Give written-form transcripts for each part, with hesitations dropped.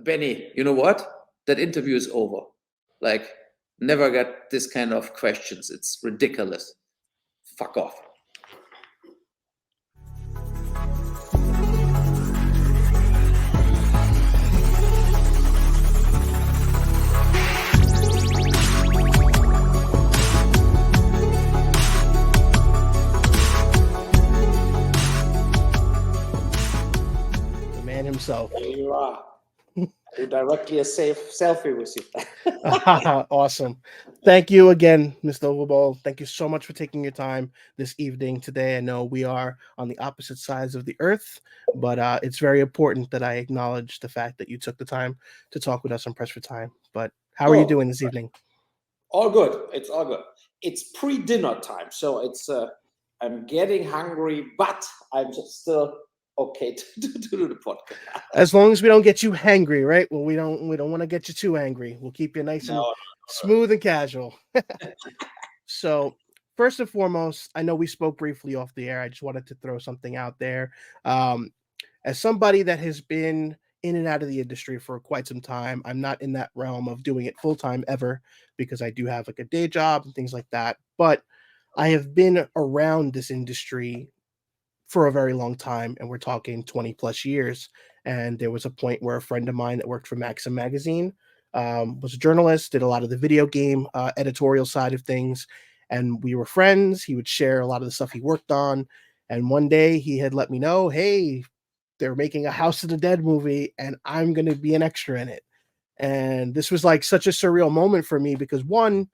Benny, you know what? That interview is over. Like, never get this kind of questions. It's ridiculous. Fuck off. Himself. There you are. Do directly a selfie with you. Awesome. Thank you again, Mr. Uwe Boll. Thank you so much for taking your time this evening today. I know we are on the opposite sides of the earth, but it's very important that I acknowledge the fact that you took the time to talk with us on Press for Time. But how are you doing this evening? All good. It's all good. It's pre-dinner time, so it's I'm getting hungry, but I'm just still okay to do the podcast. As long as we don't get you hangry, right? Well, we don't want to get you too angry. We'll keep you nice and smooth and casual. So, first and foremost, I know we spoke briefly off the air. I just wanted to throw something out there. As somebody that has been in and out of the industry for quite some time, I'm not in that realm of doing it full time ever because I do have like a day job and things like that. But I have been around this industry for a very long time, and we're talking 20 plus years. And there was a point where a friend of mine that worked for Maxim magazine was a journalist, did a lot of the video game editorial side of things, and we were friends. He would share a lot of the stuff he worked on, and one day he had let me know, hey, they're making a House of the Dead movie and I'm going to be an extra in it. And this was like such a surreal moment for me because one,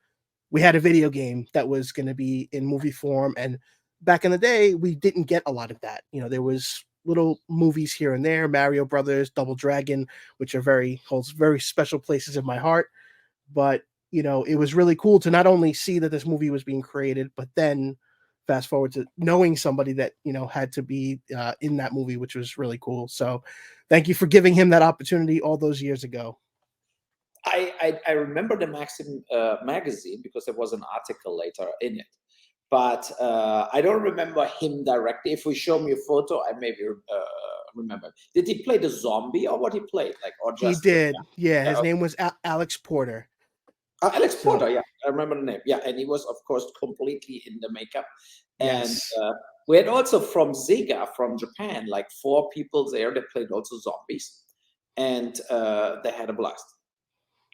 we had a video game that was going to be in movie form, and back in the day, we didn't get a lot of that. You know, there was little movies here and there, Mario Brothers, Double Dragon, which are holds very special places in my heart. But, you know, it was really cool to not only see that this movie was being created, but then fast forward to knowing somebody that, you know, had to be in that movie, which was really cool. So thank you for giving him that opportunity all those years ago. I remember the Maxim magazine because there was an article later in it. But I don't remember him directly. If we show me a photo, I maybe remember. Did he play the zombie or what he played? Like, or just he did. Yeah, his name was Alex Porter. Alex Porter, yeah, I remember the name. Yeah, and he was, of course, completely in the makeup. Yes. And we had also from Sega, from Japan, like 4 people there that played also zombies, and they had a blast.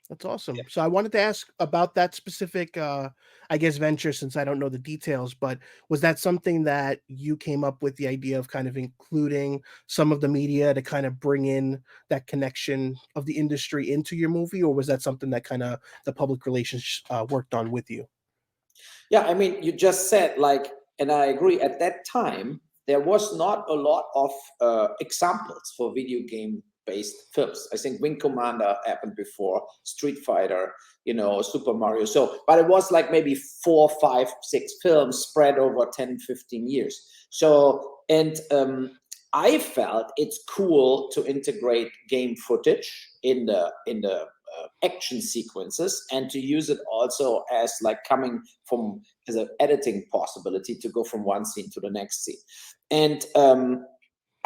That's awesome. Yeah. So I wanted to ask about that specific, I guess, venture, since I don't know the details, but was that something that you came up with the idea of kind of including some of the media to kind of bring in that connection of the industry into your movie, or was that something that kind of the public relations worked on with you? Yeah, I mean, you just said like, and I agree, at that time, there was not a lot of examples for video game based films. I think Wing Commander happened before, Street Fighter, you know, Super Mario. So, but it was like maybe 4, 5, 6 films spread over 10, 15 years. So, and I felt it's cool to integrate game footage in the action sequences and to use it also as like coming from as an editing possibility to go from one scene to the next scene. And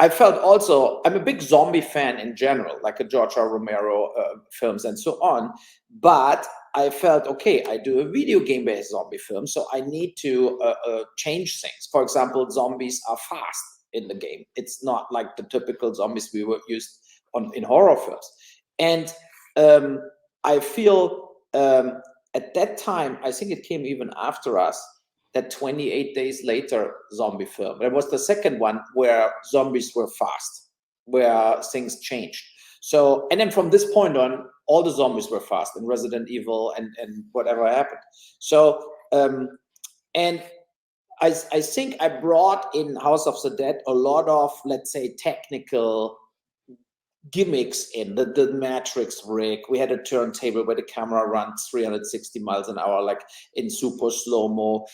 I felt also, I'm a big zombie fan in general, like a George R. Romero films and so on. But I felt, okay, I do a video game-based zombie film, so I need to change things. For example, zombies are fast in the game. It's not like the typical zombies we were used on in horror films. And I feel at that time, I think it came even after us, that 28 days later zombie film. There was the second one where zombies were fast, where things changed. So, and then from this point on, all the zombies were fast in Resident Evil and whatever happened. So, and I think I brought in House of the Dead a lot of, let's say, technical gimmicks in the matrix rig. We had a turntable where the camera runs 360 miles an hour, like in super slow-mo.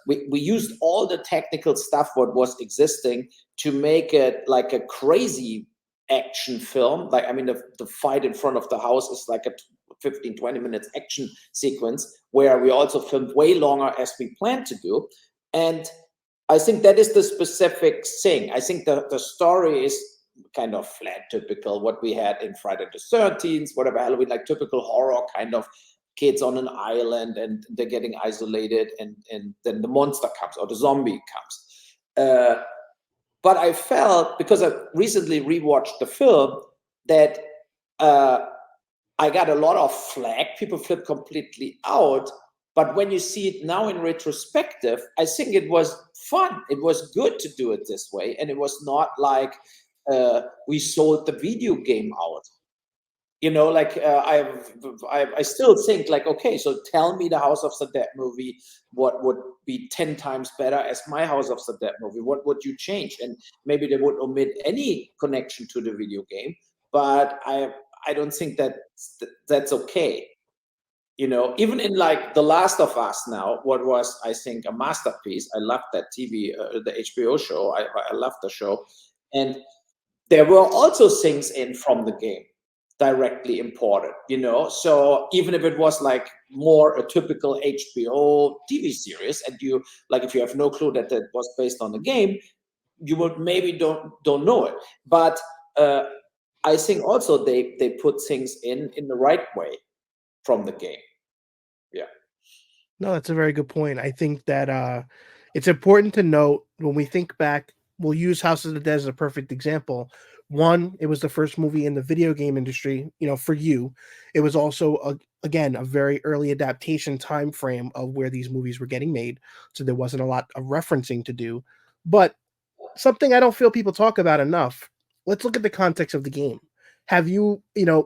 We used all the technical stuff what was existing to make it like a crazy action film. Like, I mean, the fight in front of the house is like a 15-20 minutes action sequence where we also filmed way longer as we planned to do. And I think that is the specific thing. I think the story is kind of flat, typical what we had in Friday the 13th, whatever Halloween, like typical horror kind of kids on an island and they're getting isolated, and then the monster comes or the zombie comes. But I felt, because I recently rewatched the film, that I got a lot of flack. People flipped completely out. But when you see it now in retrospective, I think it was fun. It was good to do it this way. And it was not like we sold the video game out. You know, like I still think like, okay, so tell me the House of the Dead movie, what would be 10 times better as my House of the Dead movie? What would you change? And maybe they would omit any connection to the video game, but I don't think that that's okay. You know, even in like The Last of Us now, what was, I think, a masterpiece. I loved that the HBO show. I loved the show. And there were also things in from the game directly imported, you know. So even if it was like more a typical HBO TV series, and you like, if you have no clue that that was based on the game, you would maybe don't know it. But I think also they put things in the right way from the game. Yeah. No, that's a very good point. I think that it's important to note when we think back, we'll use House of the Dead as a perfect example. One, it was the first movie in the video game industry, for you. It was also again a very early adaptation time frame of where these movies were getting made, so there wasn't a lot of referencing to do. But something I don't feel people talk about enough. Let's look at the context of the game. Have you,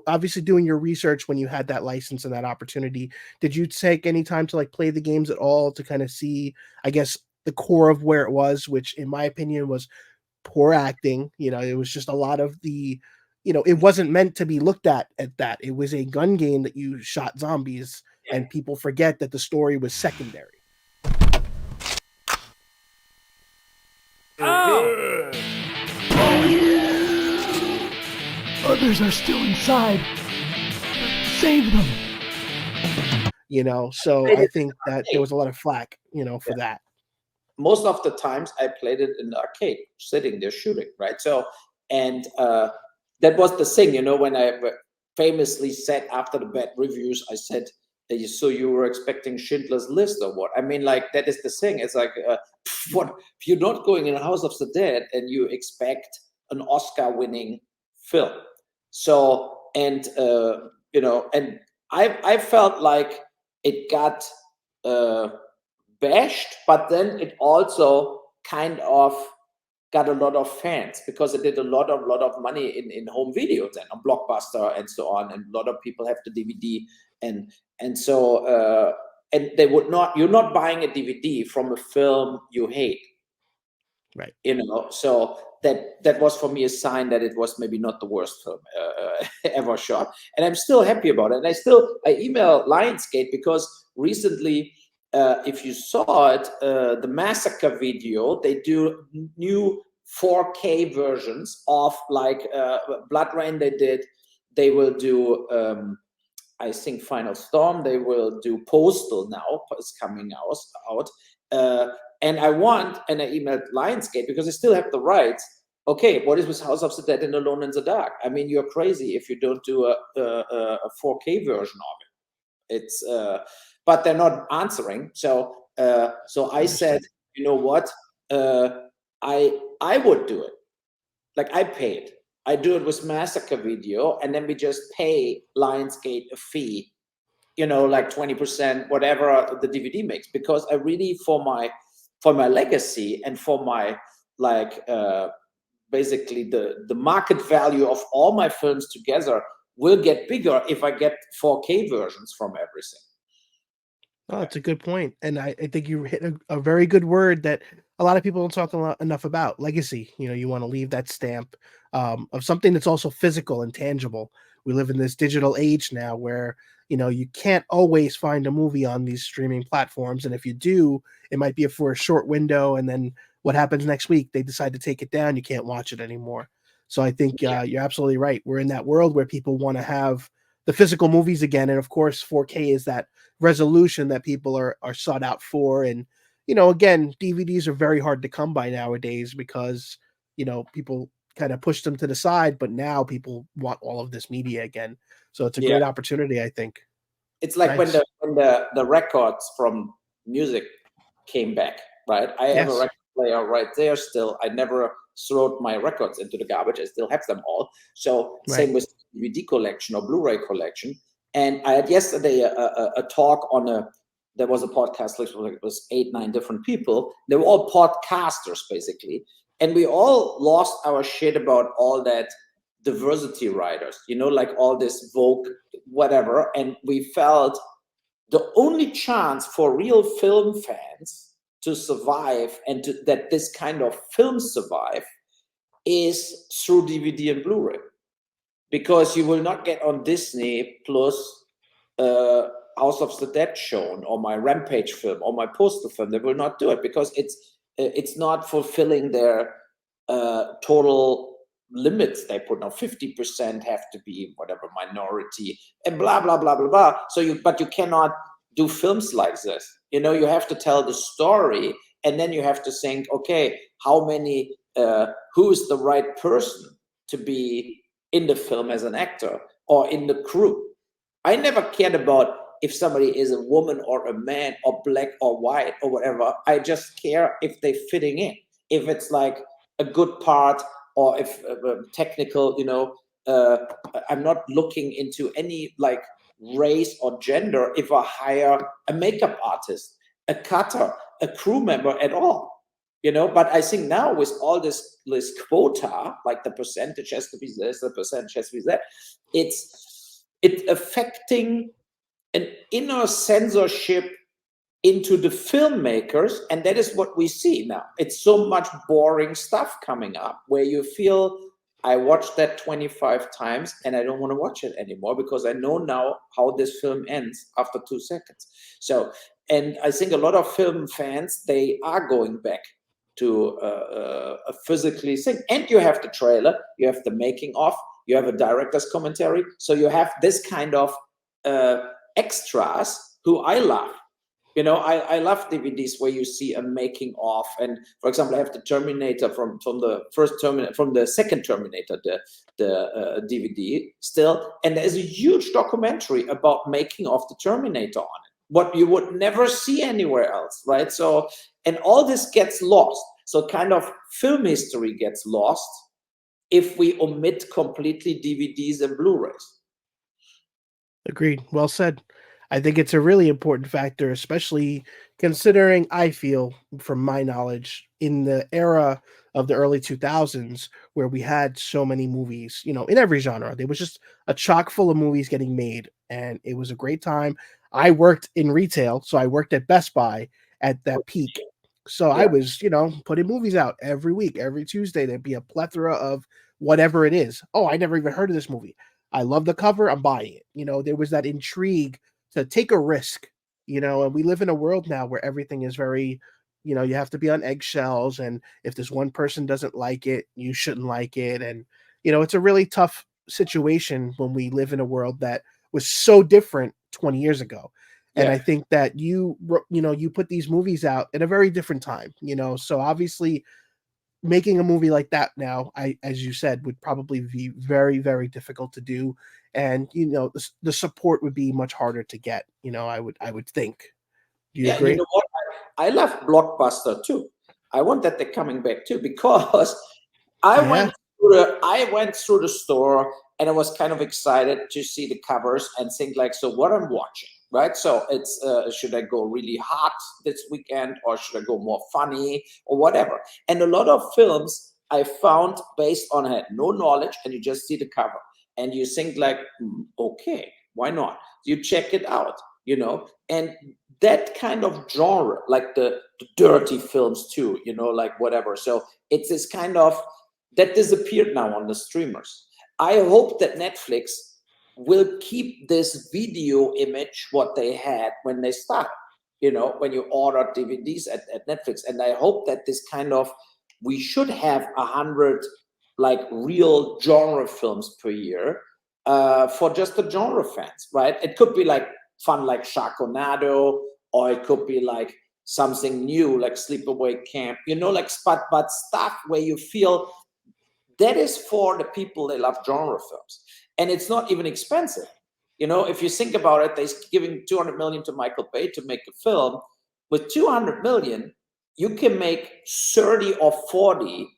obviously doing your research when you had that license and that opportunity, did you take any time to like play the games at all to kind of see, I guess, the core of where it was, which in my opinion was poor acting. It was just a lot of it wasn't meant to be looked at that. It was a gun game that you shot zombies, and people forget that the story was secondary. Oh! Others are still inside. Save them. So I think that there was a lot of flack, for that. Most of the times I played it in the arcade, sitting there shooting, right? So, and that was the thing, when I famously said after the bad reviews, I said, so you were expecting Schindler's List or what? I mean, like, that is the thing. It's like, what, you're not going in House of the Dead and you expect an Oscar-winning film. So, and and I felt like it got bashed, but then it also kind of got a lot of fans because it did a lot of money in home video then on Blockbuster and so on, and a lot of people have the DVD, and so and you're not buying a DVD from a film you hate, right? So that was for me a sign that it was maybe not the worst film ever shot, and I'm still happy about it. And I email Lionsgate because recently, if you saw it, the Massacre video, they do new 4K versions of like Bloodrayne. They will do I think Final Storm. They will do Postal now. It's coming out. And I emailed Lionsgate because they still have the rights. Okay, what is with House of the Dead and Alone in the Dark? I mean, you're crazy if you don't do a 4K version of it. It's but they're not answering. So I said, you know what? I would do it. Like, I paid. I do it with Massacre Video, and then we just pay Lionsgate a fee, like 20%, whatever the DVD makes, because I really, for my legacy and for my basically the market value of all my films together will get bigger if I get 4K versions from everything. Oh, that's a good point. And I think you hit a very good word that a lot of people don't talk enough about: legacy. You want to leave that stamp of something that's also physical and tangible. We live in this digital age now where, you can't always find a movie on these streaming platforms. And if you do, it might be for a short window. And then what happens next week? They decide to take it down. You can't watch it anymore. So I think you're absolutely right. We're in that world where people want to have the physical movies again. And of course, 4K is that resolution that people are sought out for. And, again, DVDs are very hard to come by nowadays because, people kind of pushed them to the side, but now people want all of this media again. So it's a great opportunity, I think. It's like Nice. when the records from music came back, right? I have a record player right there still. I never threw my records into the garbage. I still have them all. So same with DVD collection or Blu-ray collection. And I had yesterday a talk on there was a podcast, like it was 8-9 different people. They were all podcasters basically. And we all lost our shit about all that diversity writers, like all this Vogue, whatever. And we felt the only chance for real film fans to survive and that this kind of film survive is through DVD and Blu-ray, because you will not get on Disney Plus House of the Dead shown or my Rampage film or my Postal film. They will not do it because it's not fulfilling their total limits they put. Now 50% have to be whatever minority and blah blah blah blah blah. But you cannot do films like this. You have to tell the story, and then you have to think, okay, how many who is the right person to be in the film as an actor or in the crew. I never cared about if somebody is a woman or a man or black or white or whatever. I just care if they're fitting in, if it's like a good part, or if technical, I'm not looking into any like race or gender if I hire a makeup artist, a cutter, a crew member at all. But I think now with all this quota, like the percentage has to be this, the percentage has to be that, it's affecting an inner censorship into the filmmakers, and that is what we see now. It's so much boring stuff coming up where you feel, I watched that 25 times and I don't want to watch it anymore because I know now how this film ends after 2 seconds. So, and I think a lot of film fans, they are going back to a physically thing. And you have the trailer, you have the making of, you have a director's commentary. So you have this kind of extras who I love. I love DVDs where you see a making of, and for example, I have the Terminator from the first Terminator, from the second Terminator, the DVD still, and there's a huge documentary about making of the Terminator on it, what you would never see anywhere else, right? So, and all this gets lost. So kind of film history gets lost if we omit completely DVDs and Blu-rays. Agreed. Well said. I think it's a really important factor, especially considering, I feel, from my knowledge, in the era of the early 2000s, where we had so many movies, in every genre. There was just a chock full of movies getting made, and it was a great time. I worked in retail, so I worked at Best Buy at that peak. So I was, putting movies out every week, every Tuesday. There'd be a plethora of whatever it is. Oh, I never even heard of this movie. I love the cover. I'm buying it. There was that intrigue to take a risk, and we live in a world now where everything is very, you have to be on eggshells. And if this one person doesn't like it, you shouldn't like it. And, it's a really tough situation when we live in a world that was so different 20 years ago. And I think that you put these movies out at a very different time, so obviously making a movie like that now, as you said, would probably be very, very difficult to do. And, the support would be much harder to get, I would think. Do you agree? You know what? I love Blockbuster too. I want that they're coming back too, because I went through the store and I was kind of excited to see the covers and think like, so what I'm watching, right? So it's, should I go really hot this weekend, or should I go more funny or whatever? And a lot of films I found based on, I had no knowledge, and you just see the cover and you think like, okay, why not? You check it out, and that kind of genre, like the dirty films too, like whatever. So it's this kind of, that disappeared now on the streamers. I hope that Netflix will keep this video image what they had when they started, when you order DVDs at Netflix. And I hope that this kind of, we should have 100 like real genre films per year for just the genre fans, right? It could be like fun like Sharknado, or it could be like something new like Sleepaway Camp, like but stuff where you feel that is for the people that love genre films. And it's not even expensive. You know, if you think about it, they're giving 200 million to Michael Bay to make a film. With 200 million, you can make 30 or 40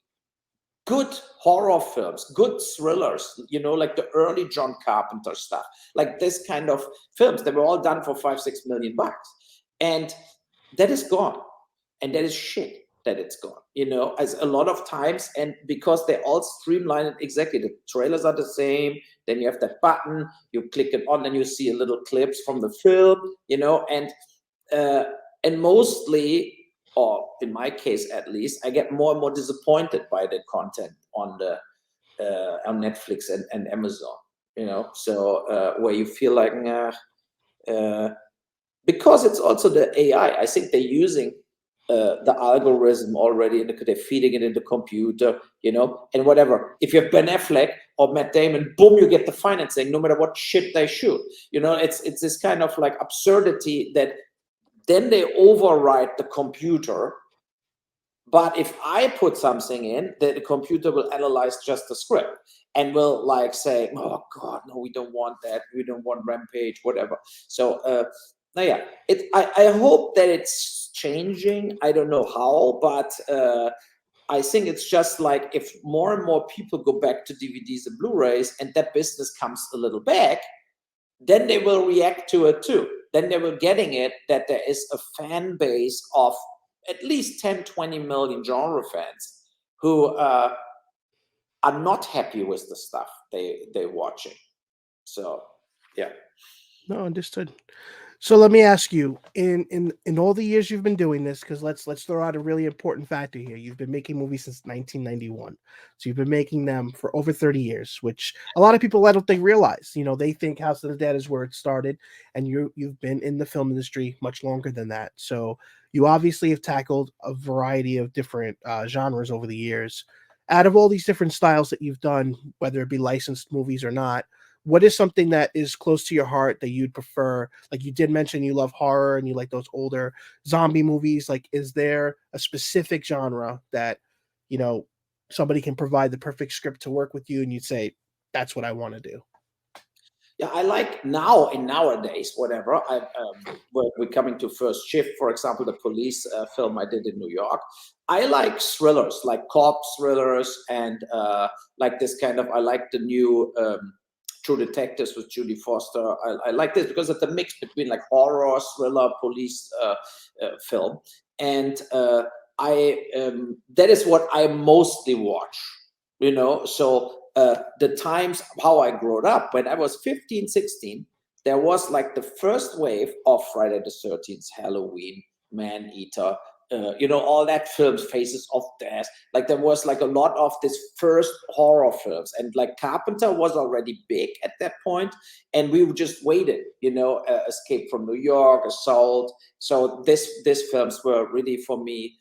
good horror films, good thrillers, you know, like the early John Carpenter stuff, like this kind of films that were all done for $5-6 million. And that is gone. And that is shit that it's gone, you know, as a lot of times. And because they're all streamlined, exactly, the trailers are the same. Then you have that button, you click it on, and you see a little clips from the film, you know, and mostly, or in my case at least, I get more and more disappointed by the content on Netflix and Amazon, you know. So where you feel like, because it's also the AI. I think they're using the algorithm already, and they're feeding it in the computer, you know, and whatever. If you have Ben Affleck or Matt Damon, boom, you get the financing, no matter what shit they shoot. You know, it's this kind of like absurdity that then they override the computer. But if I put something in, the computer will analyze just the script and will like say, oh God, no, we don't want that. We don't want Rampage, whatever. So, yeah, I hope that it's changing. I don't know how, but I think it's just like if more and more people go back to DVDs and Blu-rays and that business comes a little back, then they will react to it too. Then they will getting it that there is a fan base of at least 10-20 million genre fans who are not happy with the stuff they're watching. So, yeah. No, understood. So let me ask you, in all the years you've been doing this, because let's throw out a really important factor here. You've been making movies since 1991. So you've been making them for over 30 years, which a lot of people I don't think realize. You know, they think House of the Dead is where it started, and you've been in the film industry much longer than that. So you obviously have tackled a variety of different genres over the years. Out of all these different styles that you've done, whether it be licensed movies or not, what is something that is close to your heart that you'd prefer? Like you did mention you love horror and you like those older zombie movies. Like, is there a specific genre that, you know, somebody can provide the perfect script to work with you and you'd say, that's what I want to do? Yeah, I like nowadays, whatever. We're coming to First Shift, for example, the police film I did in New York. I like thrillers, like cop thrillers, and like this kind of, I like the new True Detectives with Judy Foster. I like this because it's a mix between like horror, thriller, police film. And that is what I mostly watch, you know. So the times how I grew up, when I was 15, 16, there was like the first wave of Friday the 13th, Halloween, Man-Eater, you know, all that films, Faces of Death. Like there was like a lot of this first horror films, and like Carpenter was already big at that point, and we just waited, you know, Escape from New York, Assault. So this films were really for me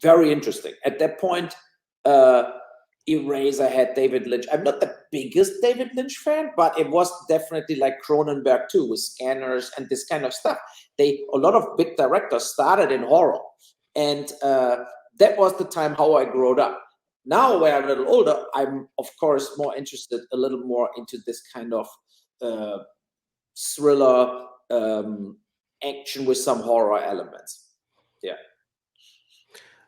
very interesting at that point. Eraser had David Lynch. I'm not the biggest David Lynch fan, but it was definitely like Cronenberg too, with Scanners and this kind of stuff. A lot of big directors started in horror, and that was the time how I grew up. Now, when I'm a little older, I'm of course more interested a little more into this kind of thriller action with some horror elements. Yeah.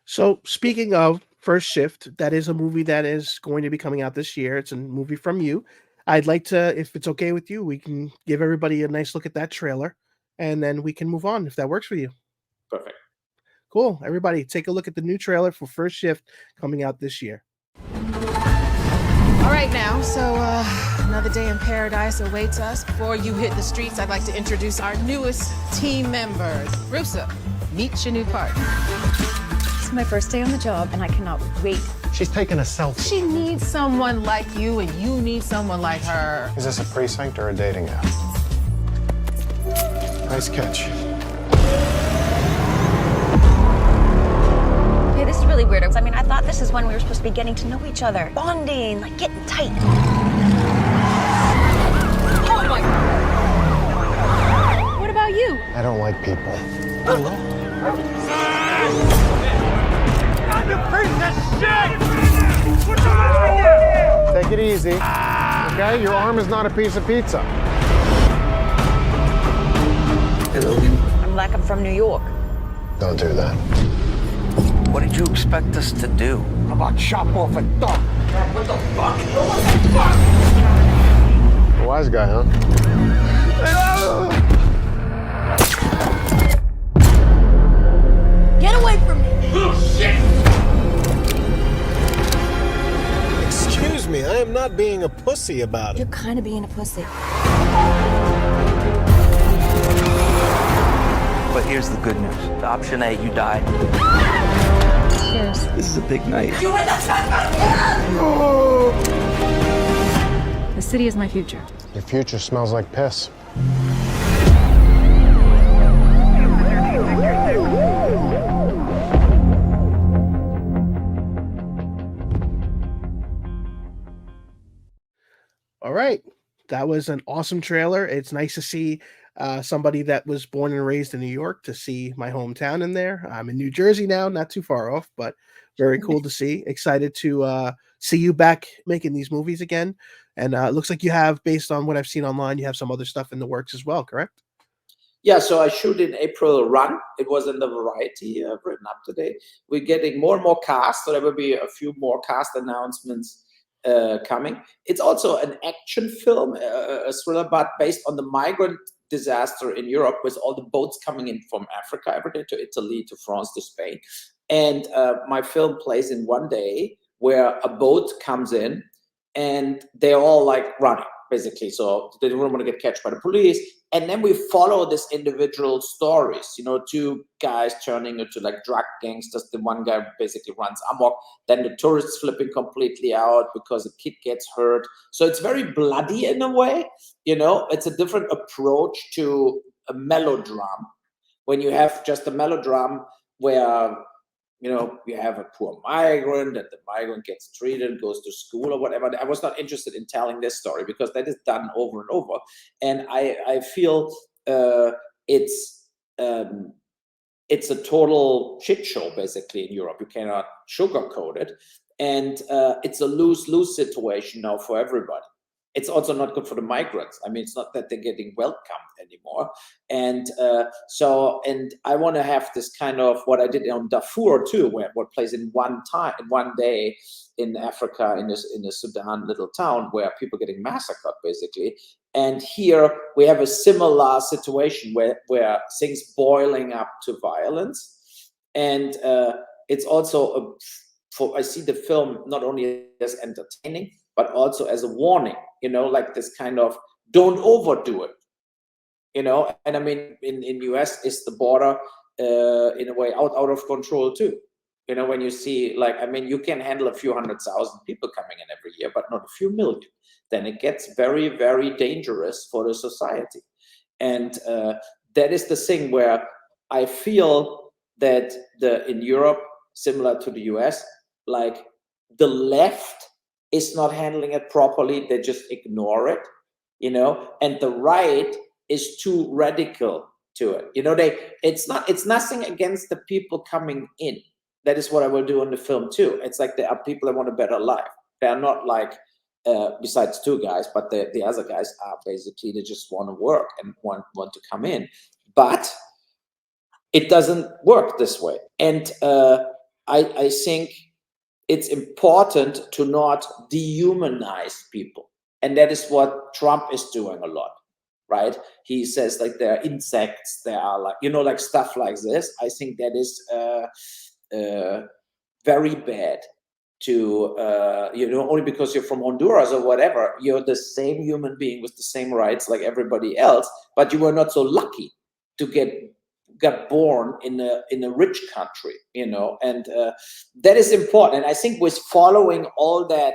So speaking of First Shift, that is a movie that is going to be coming out this year. It's a movie from you. I'd like to, if it's okay with you, we can give everybody a nice look at that trailer, and then we can move on if that works for you. Perfect. Cool. Everybody, take a look at the new trailer for First Shift coming out this year. All right now, so another day in paradise awaits us. Before you hit the streets, I'd like to introduce our newest team members. Rusa, meet your new partner. It's my first day on the job, and I cannot wait. She's taking a selfie. She needs someone like you, and you need someone like her. Is this a precinct or a dating app? Nice catch. Hey, this is really weird. I mean, I thought this is when we were supposed to be getting to know each other. Bonding, like getting tight. Oh my God. What about you? I don't like people. You piece of shit! What's the matter with you? easy. Okay? Your arm is not a piece of pizza. I'm like I'm from New York. Don't do that. What did you expect us to do? How about chop off a thumb? A wise guy, huh? Get away from me! Excuse me, I am not being a pussy about it. You're kind of being a pussy. But here's the good news. The option A, you die. Cheers. This is a big night. The city is my future. Your future smells like piss. All right. That was an awesome trailer. It's nice to see somebody that was born and raised in New York to see my hometown in there. I'm in New Jersey now, not too far off, but very cool to see. Excited to see you back making these movies again. And it looks like you have, based on what I've seen online, you have some other stuff in the works as well, correct? Yeah, so I shoot in April Run. It was in the Variety written up today. We're getting more and more cast, so there will be a few more cast announcements coming. It's also an action film, a thriller, but based on the migrant disaster in Europe, with all the boats coming in from Africa every day to Italy, to France, to Spain. And my film plays in one day where a boat comes in and they're all like running, basically. So they don't want to get catched by the police. And then we follow this individual stories, you know, two guys turning into like drug gangsters. The one guy basically runs amok. Then the tourists flipping completely out because a kid gets hurt. So it's very bloody in a way, you know. It's a different approach to a melodrama. When you have just a melodrama where, you know, you have a poor migrant and the migrant gets treated, goes to school or whatever. I was not interested in telling this story because that is done over and over. And I feel it's a total shit show, basically, in Europe. You cannot sugarcoat it. And it's a lose-lose situation now for everybody. It's also not good for the migrants. I mean, it's not that they're getting welcomed anymore. And and I want to have this kind of what I did on Darfur too, where what plays in one day in Africa, in the Sudan little town where people are getting massacred, basically. And here we have a similar situation where things boiling up to violence. And it's also I see the film not only as entertaining, but also as a warning, you know, like this kind of don't overdo it, you know. And I mean, in US, is the border in a way out of control too. You know, when you see, like, I mean, you can handle a few 100,000 people coming in every year, but not a few million. Then it gets very, very dangerous for the society. And that is the thing where I feel that in Europe, similar to the US, like the left is not handling it properly. They just ignore it, you know, and the right is too radical to it. You know, it's nothing against the people coming in. That is what I will do in the film too. It's like there are people that want a better life. They are not like, besides two guys, but the other guys are basically, they just want to work and want to come in. But it doesn't work this way. And I think it's important to not dehumanize people. And that is what Trump is doing a lot, right? He says like there are insects, there are like, you know, like stuff like this. I think that is very bad to, you know, only because you're from Honduras or whatever, you're the same human being with the same rights like everybody else, but you were not so lucky to got born in a rich country, you know. And that is important. And I think with following all that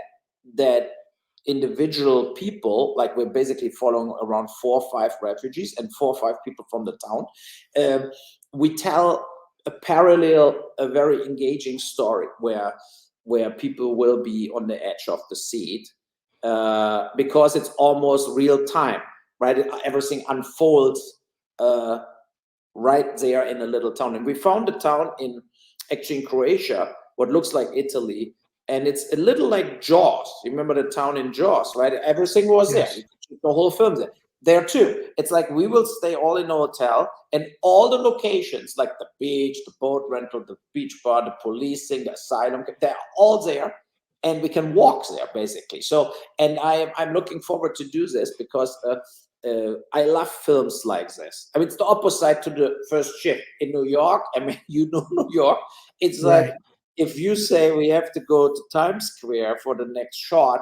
individual people, like we're basically following around 4 or 5 refugees and 4 or 5 people from the town, we tell a parallel, a very engaging story where people will be on the edge of the seat because it's almost real time, right? Everything unfolds right there in a little town. And we found a town in Croatia, what looks like Italy, And it's a little like Jaws. You remember the town in Jaws, right? Everything was Yes. there. You could shoot the whole film there. There too. It's like we will stay all in a hotel, and all the locations, like the beach, the boat rental, the beach bar, the policing, the asylum, they're all there, and we can walk there basically. So, and I'm looking forward to do this because I love films like this. I mean, it's the opposite to the first shift in New York. I mean, you know, New York. It's like if you say we have to go to Times Square for the next shot,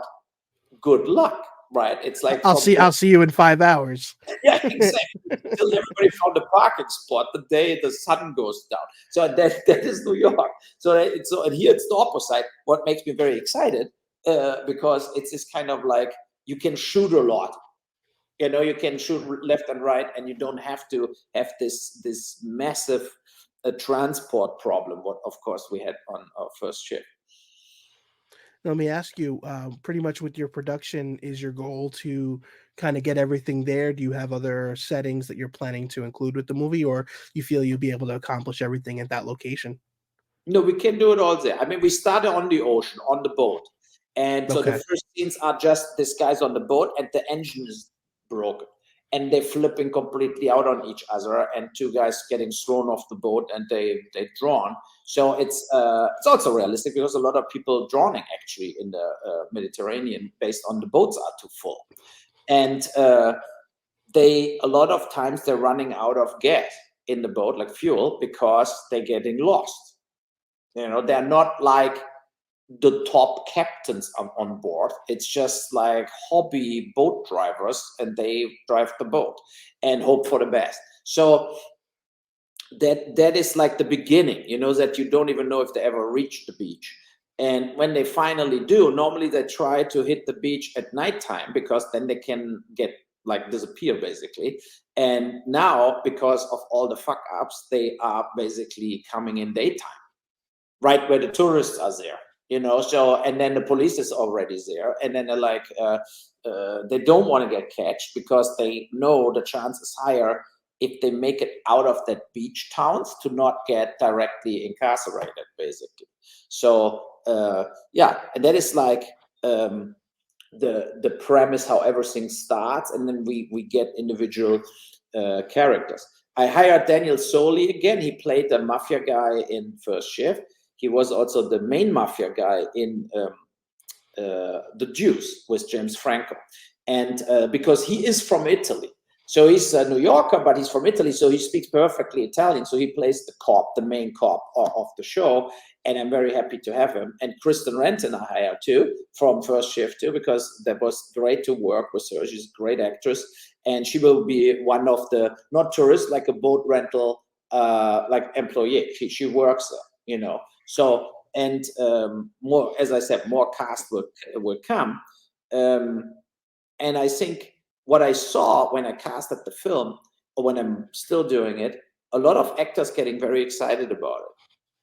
good luck. Right, it's like I'll see you in 5 hours. Yeah, exactly. Till everybody found a parking spot the day the sun goes down. So that is New York. So and here it's the opposite. What makes me very excited because it's this kind of like you can shoot a lot. You know, you can shoot left and right, and you don't have to have this massive transport problem. What of course we had on our first shift. Let me ask you, pretty much with your production, is your goal to kind of get everything there? Do you have other settings that you're planning to include with the movie, or you feel you'll be able to accomplish everything at that location? No, we can do it all there. I mean, we started on the ocean, on the boat. And so the Okay. first scenes are just this guy's on the boat and the engine is broken. And they're flipping completely out on each other, and two guys getting thrown off the boat and they drawn. So it's also realistic because a lot of people drowning actually in the Mediterranean based on the boats are too full. And a lot of times they're running out of gas in the boat, like fuel, because they're getting lost. You know, they're not like the top captains on board. It's just like hobby boat drivers, and they drive the boat and hope for the best. So that is like the beginning, you know, that you don't even know if they ever reach the beach. And when they finally do, normally they try to hit the beach at nighttime because then they can get like disappear basically. And now, because of all the fuck ups, they are basically coming in daytime, right where the tourists are there. You know, so and then the police is already there, and then they're like, they don't want to get catched because they know the chance is higher if they make it out of that beach towns to not get directly incarcerated, basically. So yeah, and that is like the premise how everything starts, and then we get individual characters. I hired Daniel Soli again. He played the mafia guy in First Shift. He was also the main mafia guy in The Deuce with James Franco. And because he is from Italy. So he's a New Yorker, but he's from Italy. So he speaks perfectly Italian. So he plays the cop, the main cop of the show. And I'm very happy to have him. And Kristen Renton I hired too from First Shift too, because that was great to work with her. She's a great actress. And she will be one of the, not tourists, like a boat rental, like employee. She works there, you know. So, and more, as I said, more cast will come. And I think what I saw when I casted the film, or when I'm still doing it, a lot of actors getting very excited about it.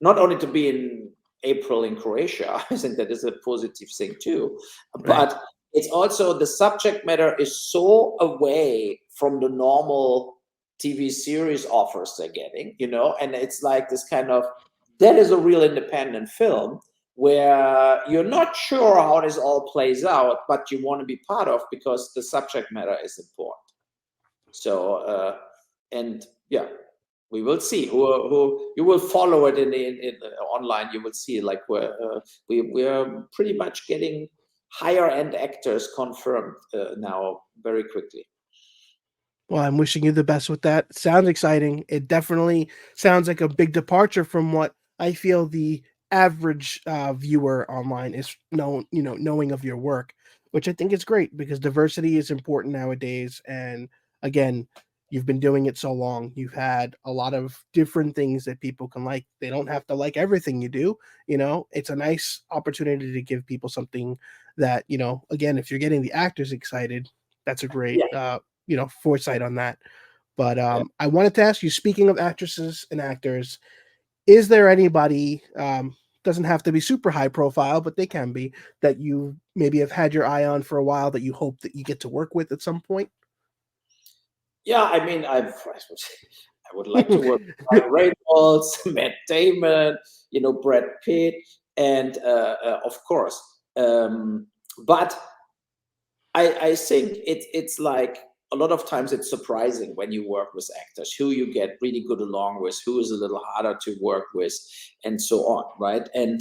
Not only to be in April in Croatia, I think that is a positive thing too, but it's also the subject matter is so away from the normal TV series offers they're getting, you know, and it's like this kind of, that is a real independent film where you're not sure how this all plays out, but you want to be part of because the subject matter is important. So, and yeah, we will see who you will follow it in online. You will see like where we are pretty much getting higher end actors confirmed now very quickly. Well, I'm wishing you the best with that. Sounds exciting. It definitely sounds like a big departure from what I feel the average viewer online is knowing of your work, which I think is great because diversity is important nowadays. And again, you've been doing it so long. You've had a lot of different things that people can like. They don't have to like everything you do. You know, it's a nice opportunity to give people something that, you know, again, if you're getting the actors excited, that's a great, foresight on that. But I wanted to ask you, speaking of actresses and actors, is there anybody, doesn't have to be super high profile, but they can be, that you maybe have had your eye on for a while that you hope that you get to work with at some point? Yeah, I mean, I would like to work with Ryan Reynolds, Matt Damon, you know, Brad Pitt. and of course, but I think it's like a lot of times it's surprising when you work with actors who you get really good along with, who is a little harder to work with, and so on, right? And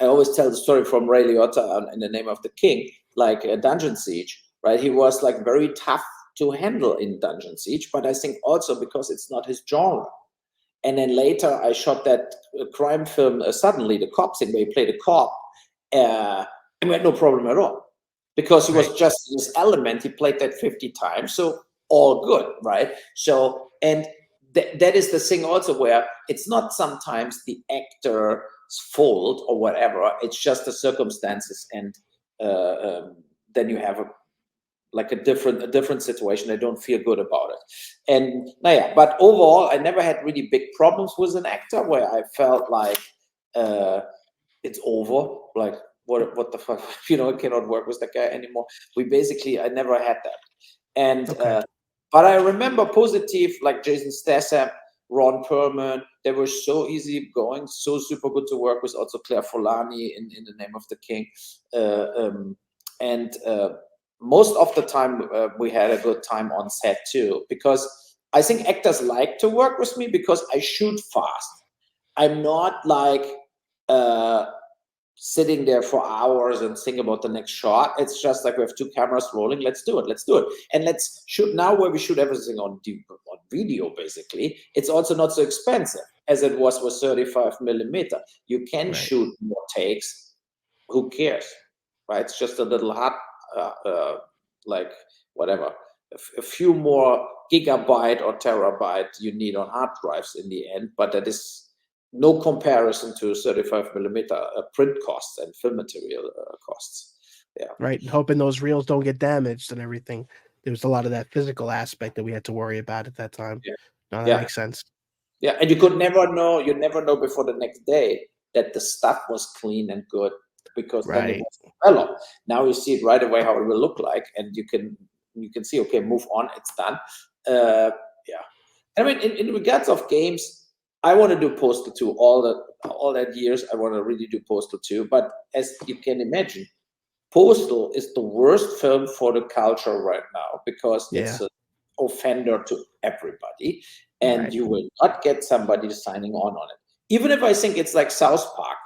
I always tell the story from Ray Liotta in The Name of the King, like Dungeon Siege, right? He was like very tough to handle in Dungeon Siege, but I think also because it's not his genre. And then later I shot that crime film, Suddenly, the cop scene, where he played a cop, and we had no problem at all. Because he was just this element, he played that 50 times, so all good, right? So, and that is the thing also where it's not sometimes the actor's fault or whatever, it's just the circumstances, and then you have a different situation. I don't feel good about it. And but overall, I never had really big problems with an actor where I felt like it's over, like, what the fuck, I cannot work with that guy anymore. I never had that. And but I remember positive, like Jason Statham, Ron Perlman, they were so easy going, so super good to work with. Also Claire Forlani in The Name of the King, and most of the time we had a good time on set too, because I think actors like to work with me because I shoot fast. I'm not like sitting there for hours and think about the next shot. It's just like, we have two cameras rolling, let's do it, and let's shoot. Now where we shoot everything on video, basically, it's also not so expensive as it was with 35mm. You can shoot more takes, who cares, right? It's just a little hot, like whatever, a few more gigabyte or terabyte you need on hard drives in the end, but that is no comparison to 35mm print costs and film material costs. Yeah. Right. And hoping those reels don't get damaged and everything. There was a lot of that physical aspect that we had to worry about at that time. Yeah. No, that makes sense. Yeah. And you never know before the next day that the stuff was clean and good, because then it was developed. Now you see it right away how it will look like, and you can see, okay, move on, it's done. I mean, in regards of games, I want to do Postal 2 all that years. I want to really do Postal 2. But as you can imagine, Postal is the worst film for the culture right now, because it's an offender to everybody, and you will not get somebody signing on it. Even if I think it's like South Park,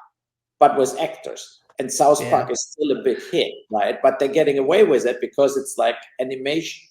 but with actors. And South Park is still a big hit, right? But they're getting away with it because it's like animation,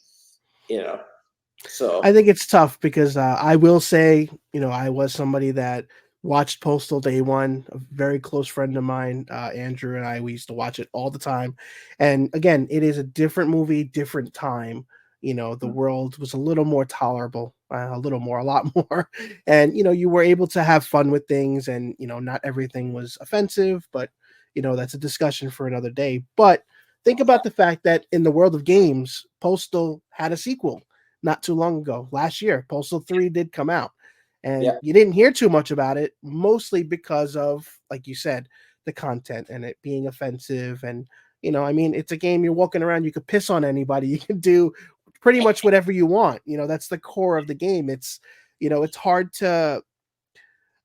So I think it's tough because I will say, I was somebody that watched Postal day one. A very close friend of mine, Andrew, and I, we used to watch it all the time. And again, it is a different movie, different time. The world was a little more tolerable, a lot more. And, you were able to have fun with things, and, not everything was offensive, but, that's a discussion for another day. But think about the fact that in the world of games, Postal had a sequel not too long ago. Last year, Postal 3 did come out, and you didn't hear too much about it, mostly because of, like you said, the content and it being offensive. And, I mean, it's a game, you're walking around, you could piss on anybody, you can do pretty much whatever you want. That's the core of the game. It's, it's hard to,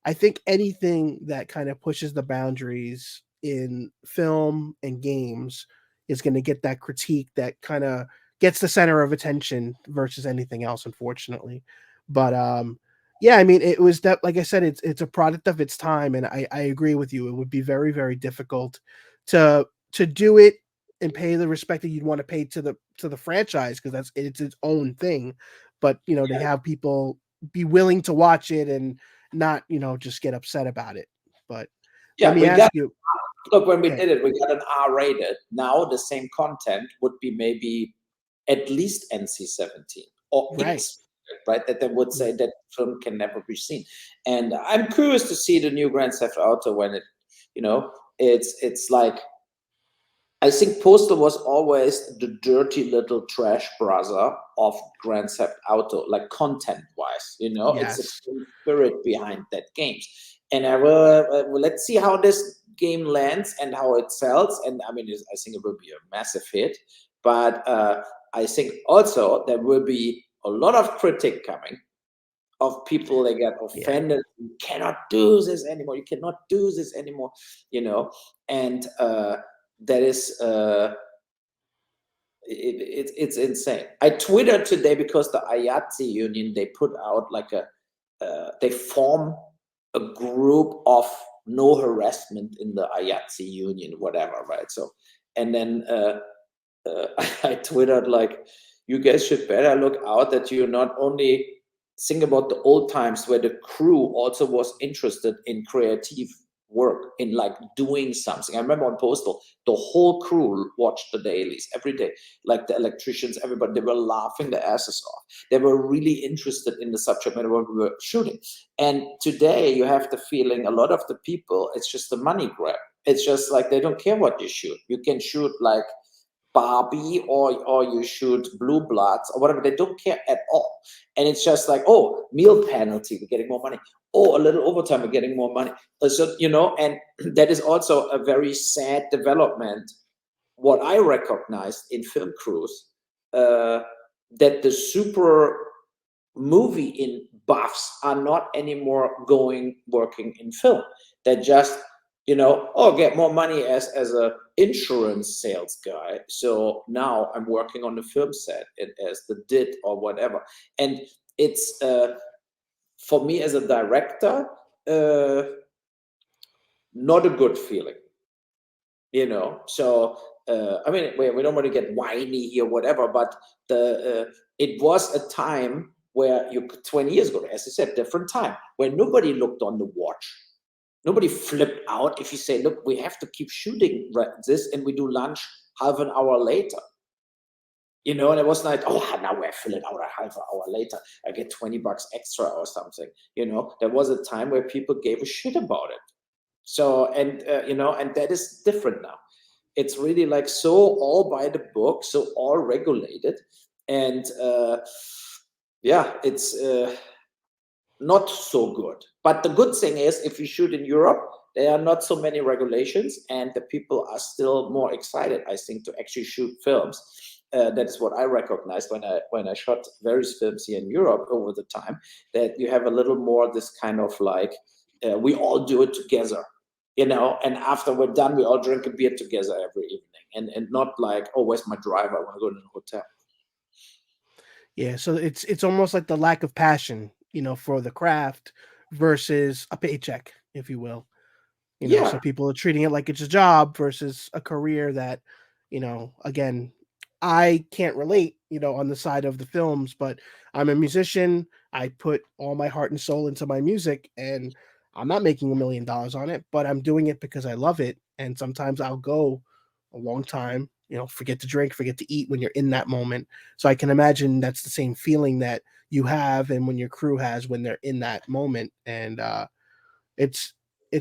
I think anything that kind of pushes the boundaries in film and games is going to get that critique that kind of gets the center of attention versus anything else, unfortunately. But I mean, it was that, like I said, it's a product of its time, and I agree with you. It would be very, very difficult to do it and pay the respect that you'd want to pay to the franchise, because it's its own thing. But to have people be willing to watch it and not just get upset about it. But let me ask you. Look, when we did it, we got an R-rated. Now the same content would be maybe at least NC-17 or X, right? That they would say that film can never be seen. And I'm curious to see the new Grand Theft Auto when it, it's like, I think Postal was always the dirty little trash brother of Grand Theft Auto, like content-wise, it's the spirit behind that games. And let's see how this game lands and how it sells. And I mean, I think it will be a massive hit. But I think also there will be a lot of critique coming of people. They get offended. You cannot do this anymore. You cannot do this anymore. And that is it's insane. I twittered today because the IATSE union, they put out like they form a group of no harassment in the IATSE union, whatever, right? So, and then I twittered like, you guys should better look out that you not only think about the old times where the crew also was interested in creative work, in like doing something. I remember on Postal, the whole crew watched the dailies every day, like the electricians, everybody. They were laughing their asses off. They were really interested in the subject matter we were shooting. And today you have the feeling a lot of the people, it's just a money grab. It's just like they don't care what you shoot. You can shoot like Barbie or you shoot Blue Bloods or whatever. They don't care at all. And it's just like, oh, meal penalty, we're getting more money. Oh, a little overtime, we're getting more money. So, and that is also a very sad development. What I recognized in film crews, that the super movie in buffs are not anymore working in film. They're just, get more money as a insurance sales guy. So now I'm working on the film set as the DIT or whatever. And it's, for me as a director, not a good feeling, So, I mean, we don't want to get whiny here, whatever, but it was a time where 20 years ago, as I said, different time, where nobody looked on the watch. Nobody flipped out if you say, look, we have to keep shooting this and we do lunch half an hour later. And it wasn't like, oh, now we're filling out a half an hour later. I get $20 extra or something. There was a time where people gave a shit about it. So, and that is different now. It's really like so all by the book, so all regulated. And it's not so good. But the good thing is, if you shoot in Europe, there are not so many regulations and the people are still more excited, I think, to actually shoot films. That's what I recognized when I shot various films here in Europe over the time, that you have a little more this kind of like, we all do it together, and after we're done, we all drink a beer together every evening, and not like, oh, where's my driver? I want to go to the hotel. Yeah, so it's almost like the lack of passion, for the craft versus a paycheck, if you will. So people are treating it like it's a job versus a career that, again, I can't relate, on the side of the films, but I'm a musician. I put all my heart and soul into my music, and I'm not making $1 million on it, but I'm doing it because I love it. And sometimes I'll go a long time, forget to drink, forget to eat when you're in that moment. So I can imagine that's the same feeling that you have and when your crew has when they're in that moment. And it's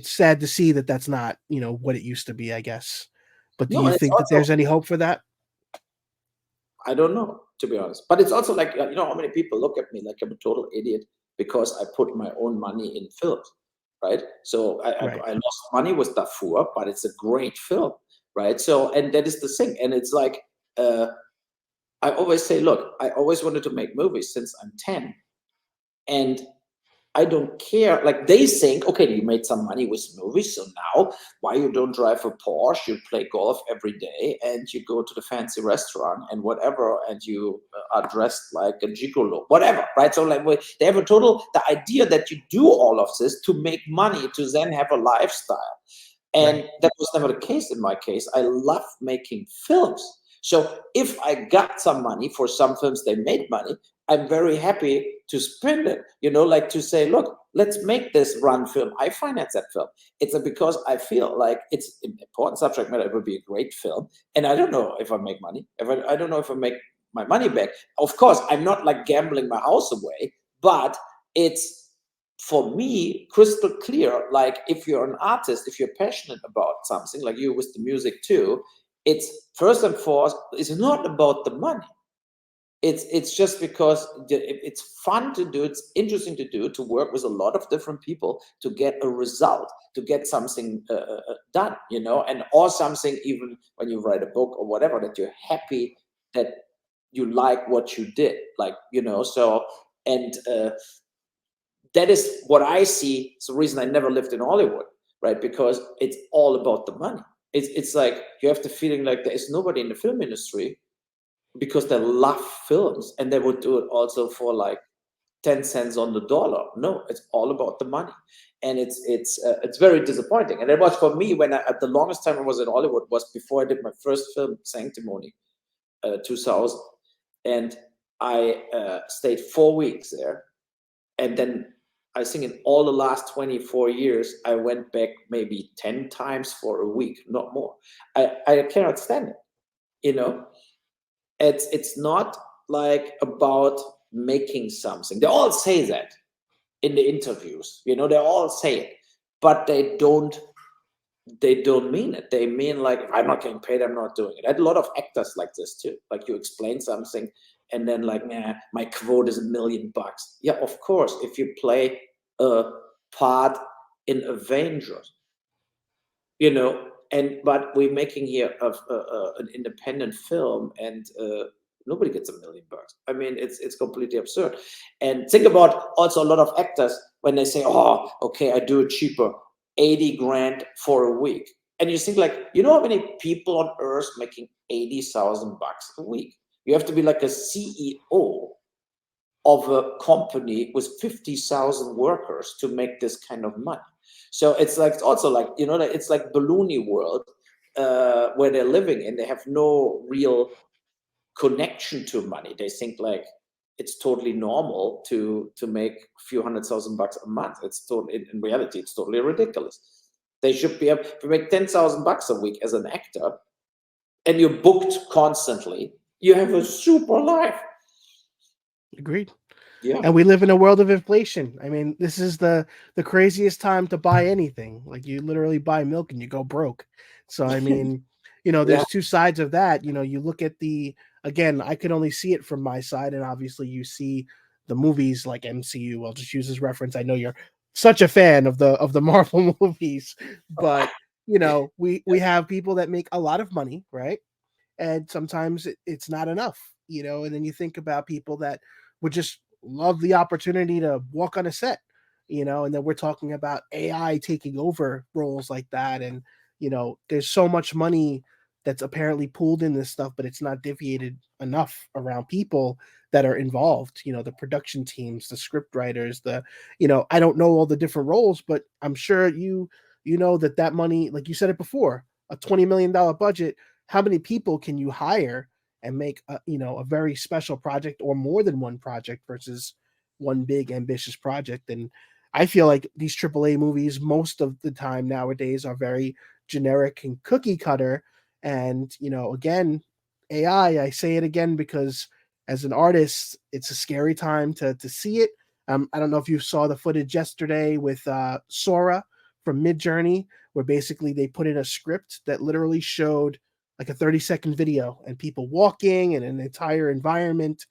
sad to see that that's not, what it used to be, I guess. But do you think that there's any hope for that? I don't know, to be honest. But it's also like, how many people look at me like I'm a total idiot because I put my own money in films, right? So I lost money with Darfur, but it's a great film, right? So, and that is the thing. And it's like, I always say, look, I always wanted to make movies since I'm 10. And I don't care. Like they think, okay, you made some money with movies, so now why you don't drive a Porsche, you play golf every day, and you go to the fancy restaurant and whatever, and you are dressed like a gigolo, whatever, right? So like they have the idea that you do all of this to make money, to then have a lifestyle. And that was never the case in my case. I love making films. So if I got some money for some films, they made money, I'm very happy to spend it, like to say, look, let's make this run film. I finance that film. It's because I feel like it's an important subject matter. It would be a great film. And I don't know if I make money. I don't know if I make my money back. Of course, I'm not like gambling my house away, but it's, for me, crystal clear. Like if you're an artist, if you're passionate about something, like you with the music too, it's first and foremost, it's not about the money. It's just because it's fun to do, it's interesting to do, to work with a lot of different people to get a result, to get something done, and or something, even when you write a book or whatever, that you're happy that you like what you did, like, so, and that is what I see. It's the reason I never lived in Hollywood, right? Because it's all about the money. It's like you have the feeling like there is nobody in the film industry because they love films and they would do it also for like 10 cents on the dollar. No, it's all about the money. And it's very disappointing. And it was for me when at the longest time I was in Hollywood was before I did my first film, Sanctimony, 2000. And I stayed 4 weeks there. And then I think in all the last 24 years, I went back maybe 10 times for a week, not more. I cannot stand it. You know, it's not like about making something. They all say that in the interviews, you know, they all say it, but they don't mean it. They mean like, if I'm not getting paid, I'm not doing it. I had a lot of actors like this too. Like you explain something and then like, nah, my quote is $1 million. Yeah, of course, if you play a part in Avengers, you know, but we're making here an independent film and nobody gets $1 million. I mean, it's completely absurd. And think about also a lot of actors when they say, oh, okay, I do it cheaper, 80 grand for a week. And you think like, you know how many people on earth making $80,000 a week? You have to be like a CEO of a company with 50,000 workers to make this kind of money. So it's like, it's also like, you know, it's like balloony world where they're living and they have no real connection to money. They think like it's totally normal to make a few $100,000 a month. It's totally, in reality, it's totally ridiculous. They should be able to make $10,000 a week as an actor, and you're booked constantly. You have a super life. Agreed. Yeah. And we live in a world of inflation. I mean, this is the craziest time to buy anything. Like you literally buy milk and you go broke. So I mean, you know, there's two sides of that. You know, you look at again, I could only see it from my side, and obviously you see the movies like MCU. I'll just use as reference. I know you're such a fan of the Marvel movies, but you know, we have people that make a lot of money, right? And sometimes it's not enough, you know. And then you think about people that would just love the opportunity to walk on a set, you know, and then we're talking about AI taking over roles like that. And, you know, there's so much money that's apparently pooled in this stuff, but it's not divviated enough around people that are involved, you know, the production teams, the script writers, you know, I don't know all the different roles, but I'm sure you know that money, like you said it before, a $20 million budget, how many people can you hire and make you know, a very special project or more than one project versus one big ambitious project? And I feel like these AAA movies most of the time nowadays are very generic and cookie cutter. And, you know, again, AI, I say it again because as an artist, it's a scary time to see it. I don't know if you saw the footage yesterday with Sora from Midjourney, where basically they put in a script that literally showed like a 30-second video and people walking and an entire environment.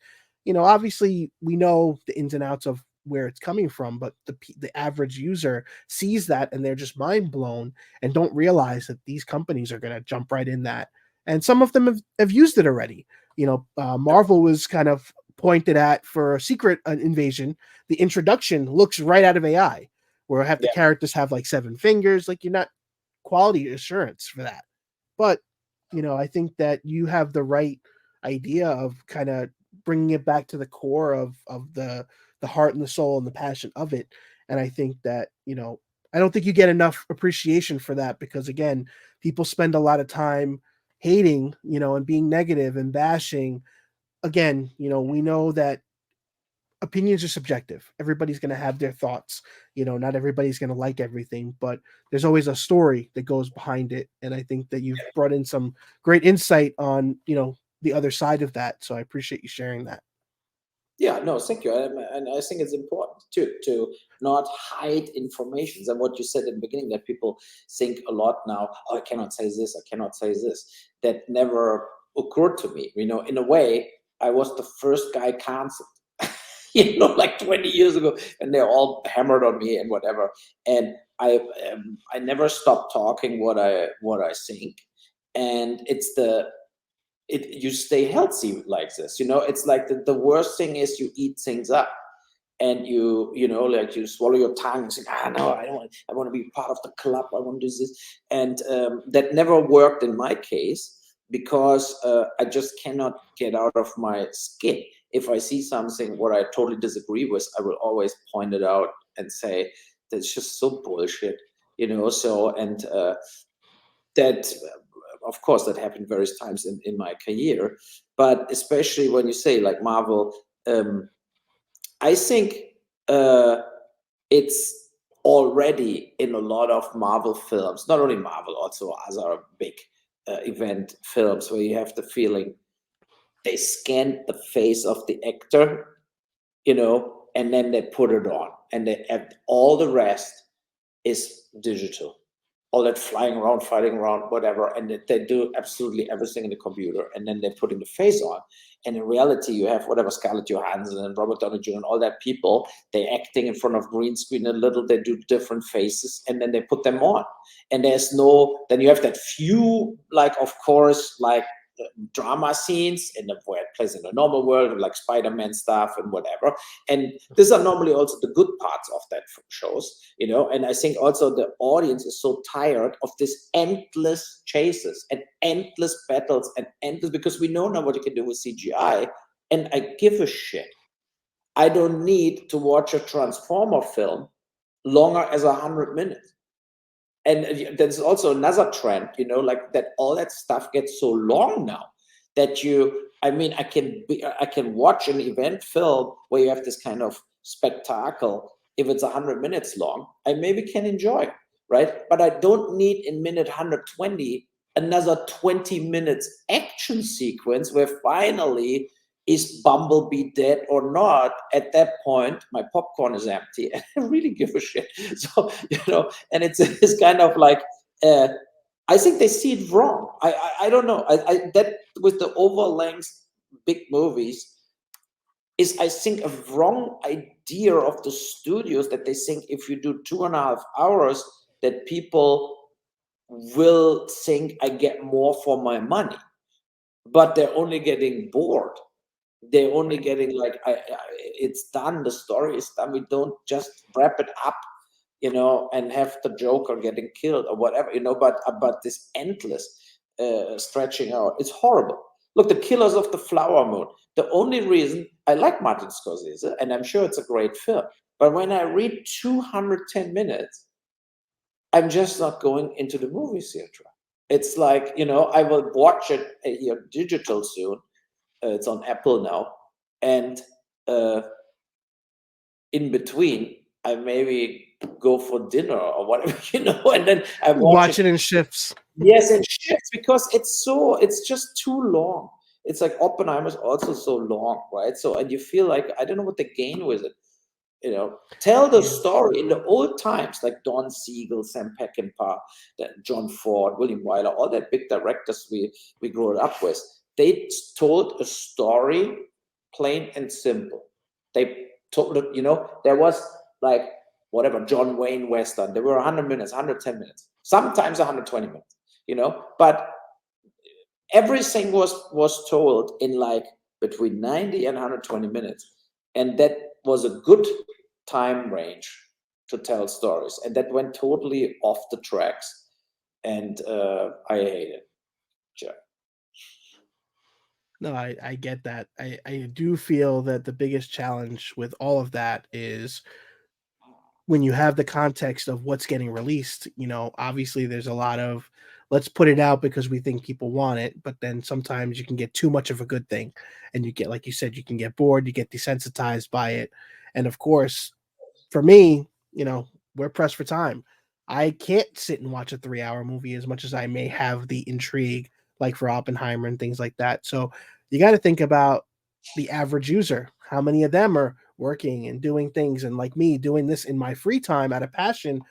You know, obviously we know the ins and outs of where it's coming from, but the average user sees that and they're just mind blown and don't realize that these companies are going to jump right in that. And some of them have used it already. You know, Marvel was kind of pointed at for a Secret Invasion. The introduction looks right out of AI, where the characters have like 7 fingers. Like, you're not quality assurance for that. But you know, I think that you have the right idea of kind of bringing it back to the core of the heart and the soul and the passion of it. And I think that, you know, I don't think you get enough appreciation for that because, again, people spend a lot of time hating, you know, and being negative and bashing. Again, you know, we know that opinions are subjective. Everybody's going to have their thoughts. You know, not everybody's going to like everything, but there's always a story that goes behind it. And I think that you've brought in some great insight on, you know, the other side of that. So I appreciate you sharing that. Yeah, no, thank you. And I think it's important to not hide information. And what you said in the beginning, that people think a lot now, oh, I cannot say this, I cannot say this. That never occurred to me. You know, in a way, I was the first guy canceled. You know, like 20 years ago, and they're all hammered on me and whatever. And I never stopped talking what I think. And you stay healthy like this. You know, it's like the worst thing is you eat things up. and you know, like you swallow your tongue and say, no, I want to be part of the club, I want to do this. And that never worked in my case, because I just cannot get out of my skin. If I see something what I totally disagree with, I will always point it out and say, that's just so bullshit, you know. So, and that, of course, that happened various times in my career, but especially when you say like Marvel, I think it's already in a lot of Marvel films, not only Marvel, also other big event films, where you have the feeling they scan the face of the actor, you know, and then they put it on, and all the rest is digital. All that flying around, fighting around, whatever, and they do absolutely everything in the computer, and then they're putting the face on. And in reality, you have whatever Scarlett Johansson and Robert Downey Jr. and all that people, they're acting in front of green screen a little, they do different faces, and then they put them on. And there's no, then you have that few, like, of course, like drama scenes where it plays in the normal world, like Spider-Man stuff and whatever. And these are normally also the good parts of that shows, you know. And I think also the audience is so tired of this endless chases and endless battles and endless, because we know now what you can do with CGI. And I give a shit. I don't need to watch a Transformer film longer as 100 minutes. And there's also another trend, you know, like that all that stuff gets so long now that I can watch an event film where you have this kind of spectacle. If it's 100 minutes long, I maybe can enjoy, right? But I don't need in minute 120 another 20 minutes action sequence where finally, is Bumblebee dead or not? At that point, my popcorn is empty, and I really give a shit. So, you know, and it's kind of like, I think they see it wrong. I don't know. That with the overlength big movies is, I think, a wrong idea of the studios, that they think if you do 2.5 hours, that people will think I get more for my money, but they're only getting bored. They're only getting like, it's done, the story is done, we don't just wrap it up, you know, and have the Joker getting killed or whatever, you know. But this endless stretching out, it's horrible. Look, The Killers of the Flower Moon, the only reason I like Martin Scorsese, and I'm sure it's a great film, but when I read 210 minutes, I'm just not going into the movie theater. It's like, you know, I will watch it here digital soon. It's on Apple now, and in between, I maybe go for dinner or whatever, you know, and then I watch it in shifts. Yes, in shifts, because it's just too long. It's like Oppenheimer's also so long, right? So, and you feel like, I don't know what they gain with it. You know, tell the story in the old times, like Don Siegel, Sam Peckinpah, John Ford, William Wyler, all that big directors we grew up with. They told a story plain and simple. They told it, you know, there was like whatever John Wayne Western. There were 100 minutes, 110 minutes, sometimes 120 minutes, you know, but everything was told in like between 90 and 120 minutes. And that was a good time range to tell stories. And that went totally off the tracks. And I hate it. Sure. No, I get that. I do feel that the biggest challenge with all of that is when you have the context of what's getting released. You know, obviously there's a lot of, let's put it out because we think people want it, but then sometimes you can get too much of a good thing, and you get, like you said, you can get bored, you get desensitized by it. And of course, for me, you know, we're pressed for time. I can't sit and watch a 3-hour movie as much as I may have the intrigue, like for Oppenheimer and things like that. So you got to think about the average user. How many of them are working and doing things, and like me, doing this in my free time out of passion?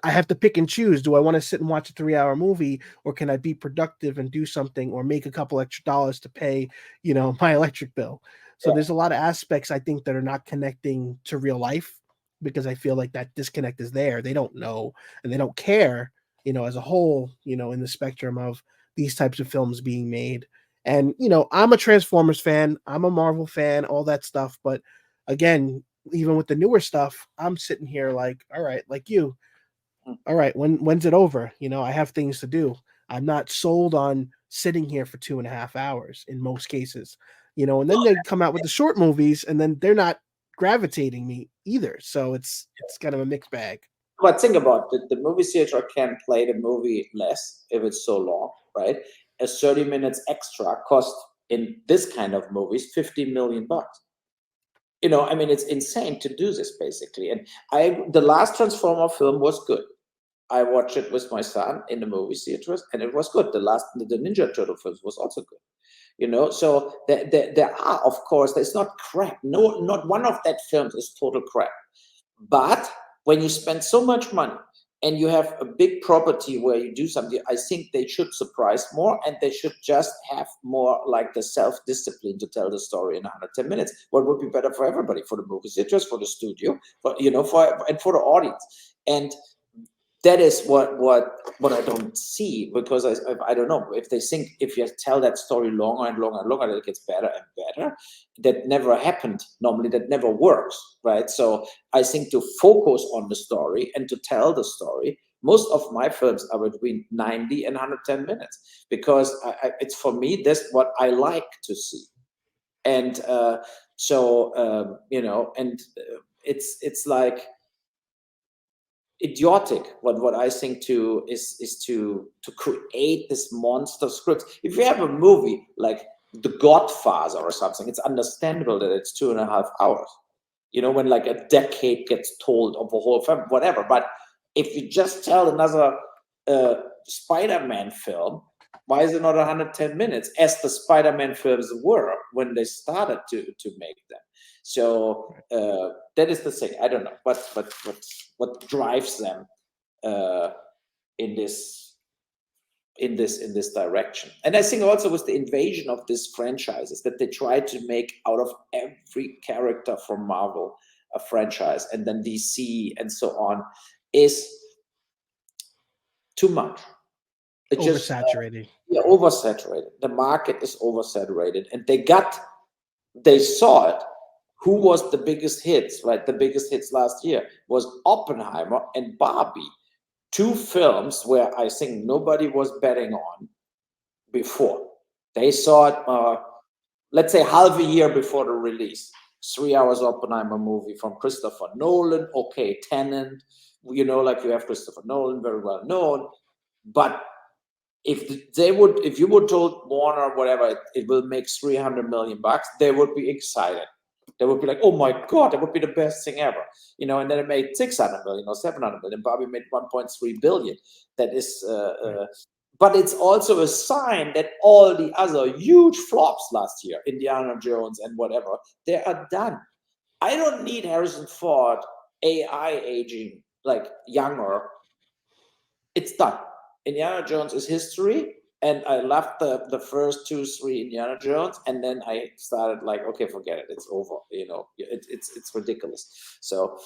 I have to pick and choose. Do I want to sit and watch a 3-hour movie, or can I be productive and do something, or make a couple extra dollars to pay, you know, my electric bill? So there's a lot of aspects, I think, that are not connecting to real life, because I feel like that disconnect is there. They don't know and they don't care, you know, as a whole, you know, in the spectrum of these types of films being made. And, you know, I'm a Transformers fan, I'm a Marvel fan, all that stuff. But again, even with the newer stuff, I'm sitting here like, all right, like you, all right, when's it over? I have things to do. I'm not sold on sitting here for 2.5 hours in most cases, and then they come out with the short movies and then they're not gravitating me either. So it's kind of a mixed bag. But think about it, the movie theater can play the movie less if it's so long, right? A 30 minutes extra cost in this kind of movies $50 million. I mean, it's insane to do this basically. And the last Transformer film was good. I watched it with my son in the movie theaters, and it was good. The Ninja Turtle films was also good. So there are, of course, there's not crap. No, not one of that films is total crap. But when you spend so much money and you have a big property where you do something, I think they should surprise more, and they should just have more like the self-discipline to tell the story in 110 minutes. What would be better for everybody, for the movie theaters, for the studio, for the audience. And that is what I don't see, because I don't know if they think if you tell that story longer and longer and longer, it gets better and better. That never happened normally. That never works, right? So I think to focus on the story and to tell the story. Most of my films are between 90 and 110 minutes, because it's, for me, that's what I like to see. And it's like idiotic what I think is to create this monster script. If you have a movie like The Godfather or something, it's understandable that it's 2.5 hours. When like a decade gets told of a whole film, whatever. But if you just tell another Spider-Man film, why is it not 110 minutes, as the Spider-Man films were when they started to make them? So that is the thing. I don't know what drives them in this direction. And I think also with the invasion of these franchises, that they try to make out of every character from Marvel a franchise, and then DC and so on, is too much. It's Oversaturated. Oversaturated. The market is oversaturated, and they saw it. Who was the biggest hits, right? The biggest hits last year was Oppenheimer and Barbie. 2 films where I think nobody was betting on before. They saw it, let's say, half a year before the release. 3 hours Oppenheimer movie from Christopher Nolan. Okay, Tenet, like you have Christopher Nolan, very well known. But if you would told Warner, whatever, it will make $300 million, they would be excited. They would be like, oh my God, that would be the best thing ever. And then it made 600 million or 700 million. Barbie made 1.3 billion. That is, but it's also a sign that all the other huge flops last year, Indiana Jones and whatever, they are done. I don't need Harrison Ford AI aging like younger. It's done. Indiana Jones is history. And I loved the first 2, 3 Indiana Jones, and then I started like, okay, forget it, it's over. It's ridiculous. So,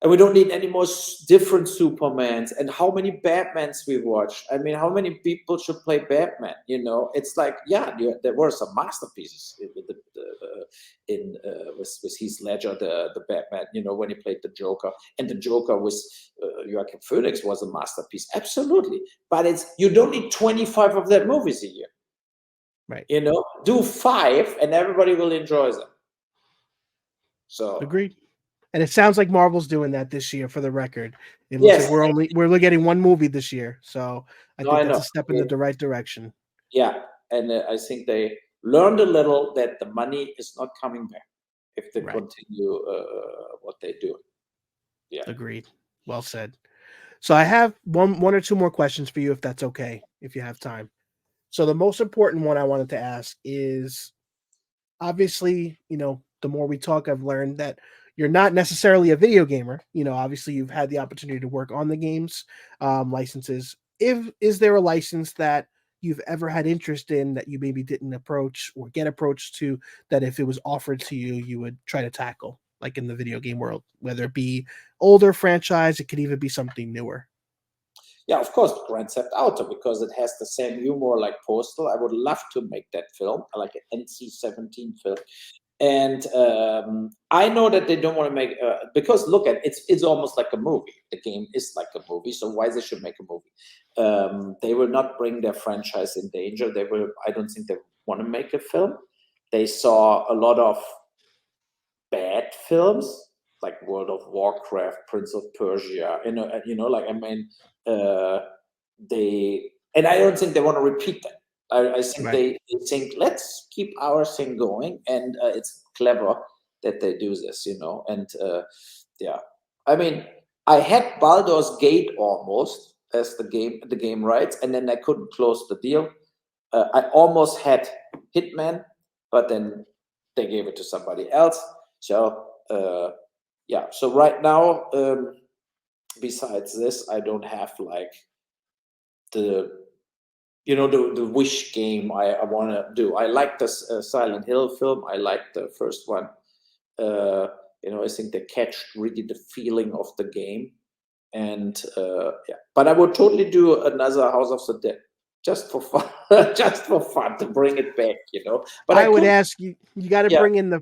and we don't need any more different Supermans. And how many Batmans we watched? I mean, how many people should play Batman? It's like, yeah, there were some masterpieces with Heath Ledger, the Batman. When he played the Joker, and the Joker with Joaquin Phoenix was a masterpiece, absolutely. But you don't need 25 of that movies a year, right? Do 5, and everybody will enjoy them. So agreed. And it sounds like Marvel's doing that this year, for the record. It looks like we're getting 1 movie this year. So I think that's a step in the right direction. Yeah. And I think they learned a little that the money is not coming back if they continue what they do. Yeah. Agreed. Well said. So I have one or 2 more questions for you, if that's okay, if you have time. So the most important one I wanted to ask is, obviously, the more we talk, I've learned that you're not necessarily a video gamer. Obviously you've had the opportunity to work on the games, licenses. Is there a license that you've ever had interest in that you maybe didn't approach or get approached to, that if it was offered to you, you would try to tackle, like in the video game world, whether it be older franchise, it could even be something newer? Yeah, of course, Grand Theft Auto, because it has the same humor like Postal. I would love to make that film, like an NC-17 film. And I know that they don't want to make because look at it's almost like a movie. The game is like a movie, so why they should make a movie? They will not bring their franchise in danger. I don't think they want to make a film. They saw a lot of bad films like World of Warcraft, Prince of Persia. Like I mean, and I don't think they want to repeat that. I think they think let's keep our thing going, and it's clever that they do this, And I mean, I had Baldur's Gate almost as the game rights, and then I couldn't close the deal. I almost had Hitman, but then they gave it to somebody else. So So right now, besides this, I don't have like the wish game I want to do. I like the Silent Hill film. I like the first one. I think they catch really the feeling of the game, and But I would totally do another House of the Dead just for fun, just for fun to bring it back, But I would ask you. You got to bring in the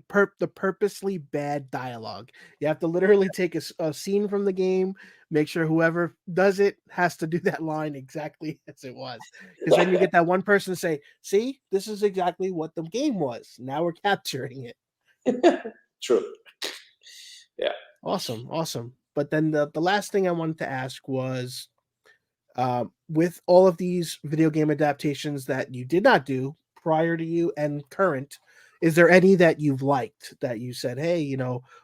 purposely bad dialogue. You have to literally take a scene from the game. Make sure whoever does it has to do that line exactly as it was. Because then you get that one person to say, see, this is exactly what the game was. Now we're capturing it. True. Yeah. Awesome. But then the last thing I wanted to ask was, with all of these video game adaptations that you did not do prior to you and current, is there any that you've liked that you said, hey,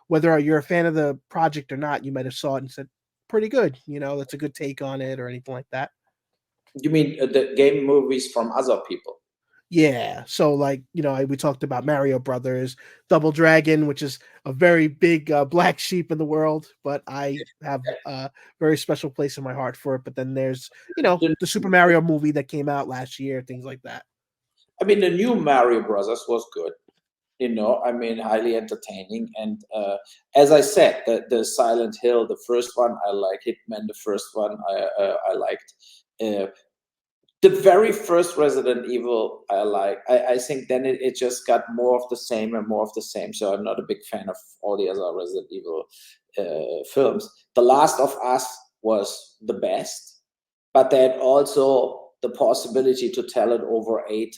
whether you're a fan of the project or not, you might have saw it and said, pretty good, that's a good take on it or anything like that? You mean the game movies from other people? Yeah. So like, we talked about Mario Brothers, Double Dragon, which is a very big black sheep in the world, but I have a very special place in my heart for it. But then there's, the Super Mario movie that came out last year, things like that. I mean, the new Mario Brothers was good. I mean, highly entertaining. And as I said, the Silent Hill, the first one, I like. Hitman, the first one, I liked. The very first Resident Evil, I like. I think then it just got more of the same and more of the same. So I'm not a big fan of all the other Resident Evil films. The Last of Us was the best, but they had also the possibility to tell it over 8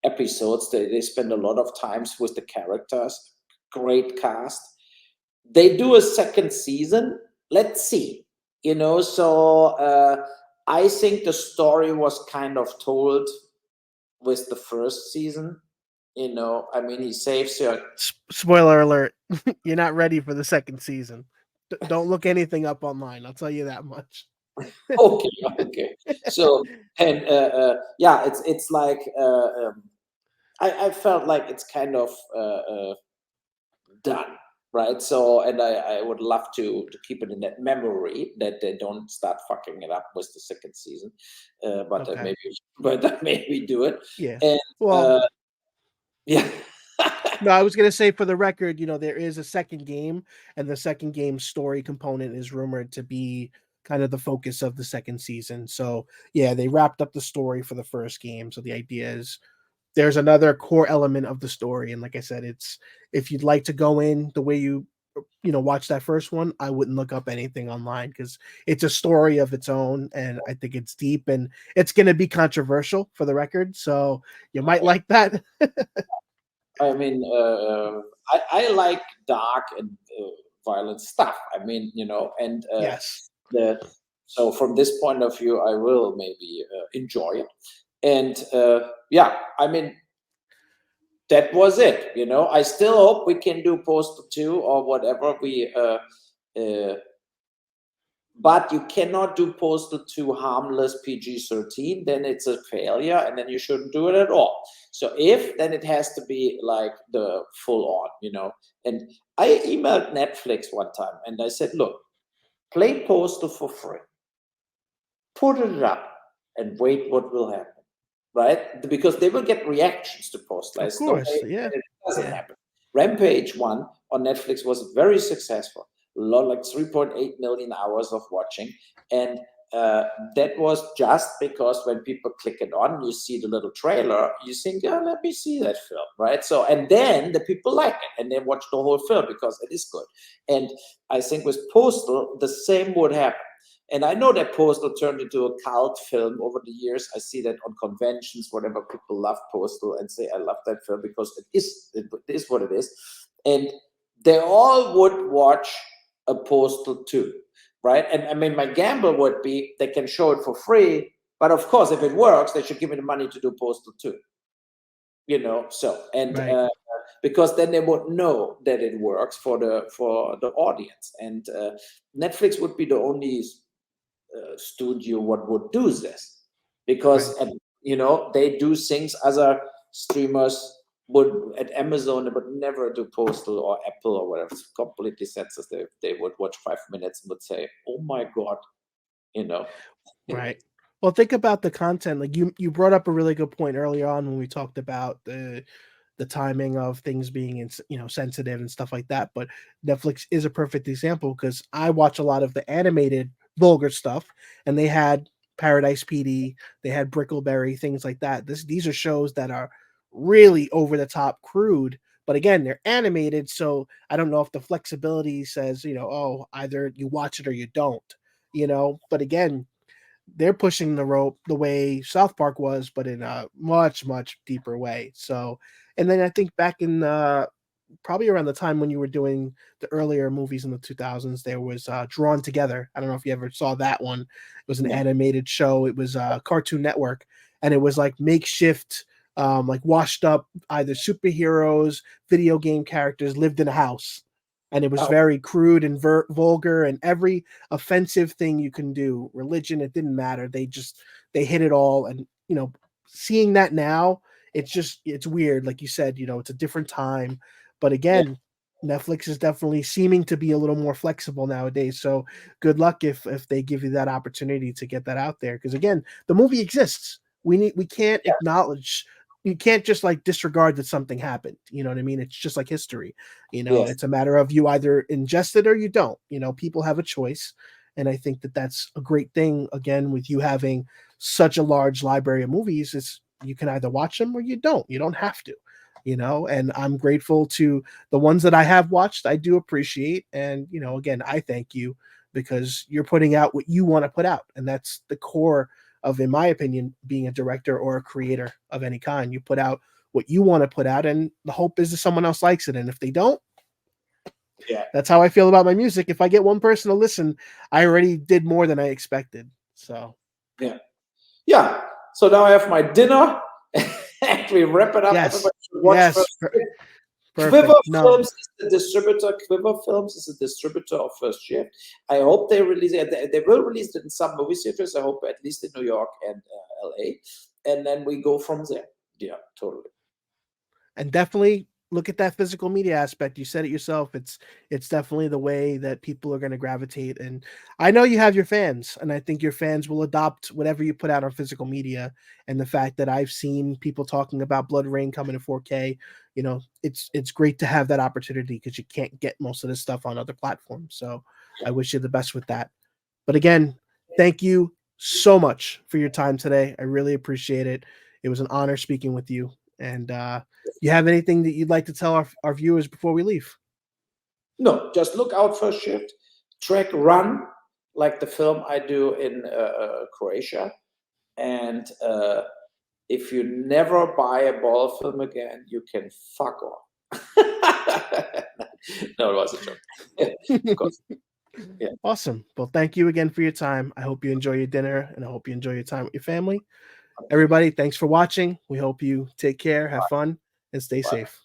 episodes. They spend a lot of times with the characters. Great cast. They do a second season. Let's see. So I think the story was kind of told with the first season. I mean, he saves her. Spoiler alert: you're not ready for the second season. Don't look anything up online. I'll tell you that much. Okay. So and it's like I felt like it's kind of done, right? So, and I would love to keep it in that memory that they don't start fucking it up with the second season, but maybe do it. Yeah. And, well, yeah. No, I was gonna say, for the record, there is a second game, and the second game story component is rumored to be kind of the focus of the second season. So yeah, they wrapped up the story for the first game. So the idea is there's another core element of the story. And like I said, it's, if you'd like to go in the way you watch that first one, I wouldn't look up anything online, because it's a story of its own, and I think it's deep, and it's going to be controversial, for the record. So you might like that. I mean, I like dark and violent stuff. I mean, and yes. So from this point of view, I will maybe enjoy it. And I mean, that was it. I still hope we can do Postal 2 or whatever but you cannot do Postal 2 harmless PG-13, then it's a failure, and then you shouldn't do it at all. So then it has to be like the full on, And I emailed Netflix one time and I said, look, play Postal for free, put it up, and wait what will happen. Right? Because they will get reactions to Postal. Of course, it doesn't happen. Rampage 1 on Netflix was very successful. Like 3.8 million hours of watching. And that was just because when people click it on, you see the little trailer, you think, yeah, let me see that film, right? So, and then the people like it and they watch the whole film because it is good. And I think with Postal, the same would happen. And I know that Postal turned into a cult film over the years. I see that on conventions, whatever, people love Postal and say, I love that film because it is what it is. And they all would watch a Postal too, right? And I mean, my gamble would be they can show it for free, but of course, if it works, they should give me the money to do Postal too. You know, so, and Right. because then they would know that it works for the audience. And Netflix would be the only studio what would do this, because Right. you know, they do things other streamers would at Amazon. They would never do Postal or Apple or whatever. It's completely senseless. They would watch 5 minutes and would say, oh my god, you know. Right. Well, think about the content. Like you brought up a really good point earlier on when we talked about the timing of things being sensitive and stuff like that. But Netflix is a perfect example because I watch a lot of the animated vulgar stuff, and they had Paradise PD, they had Brickleberry, things like that. These are shows that are really over the top crude. But again, they're animated, so I don't know if the flexibility says, oh, either you watch it or you don't, But again, they're pushing the rope the way South Park was, but in a much, much deeper way. So, and then I think back in probably around the time when you were doing the earlier movies in the 2000s, there was Drawn Together. I don't know if you ever saw that one. It was an animated show. It was Cartoon Network, and it was like makeshift, like washed up either superheroes, video game characters lived in a house. And it was very crude and vulgar, and every offensive thing you can do, religion, it didn't matter. They hit it all. And, seeing that now, it's weird. Like you said, it's a different time. But again, Netflix is definitely seeming to be a little more flexible nowadays. So good luck if they give you that opportunity to get that out there. Because again, the movie exists. We can't acknowledge. You can't just like disregard that something happened. You know what I mean? It's just like history. It's a matter of you either ingest it or you don't. People have a choice. And I think that that's a great thing, again, with you having such a large library of movies, is you can either watch them or you don't. You don't have to, and I'm grateful to the ones that I have watched. I do appreciate. And, again, I thank you because you're putting out what you want to put out. And that's the core of, in my opinion, being a director or a creator of any kind. You put out what you want to put out, and the hope is that someone else likes it. And if they don't, that's how I feel about my music. If I get one person to listen, I already did more than I expected. So yeah. So now I have my dinner and we wrap it up. Yes. Everybody should watch Perfect. Quiver Films is the distributor. Quiver Films is a distributor of First Shift. I hope they release it. They will release it in some movie theaters. I hope at least in New York and LA, and then we go from there. Yeah, totally. And definitely look at that physical media aspect. You said it yourself. It's definitely the way that people are going to gravitate. And I know you have your fans, and I think your fans will adopt whatever you put out on physical media. And the fact that I've seen people talking about Bloodrayne coming to 4K, it's great to have that opportunity because you can't get most of this stuff on other platforms. So I wish you the best with that. But again, thank you so much for your time today. I really appreciate it. It was an honor speaking with you. And you have anything that you'd like to tell our viewers before we leave? No, just look out for Shift. Track Run, like the film I do in Croatia. And if you never buy a Boll film again, you can fuck off. No, it was a joke. Yeah, of course. Yeah. Awesome. Well, thank you again for your time. I hope you enjoy your dinner, and I hope you enjoy your time with your family. Everybody, thanks for watching. We hope you take care, have fun, and stay safe.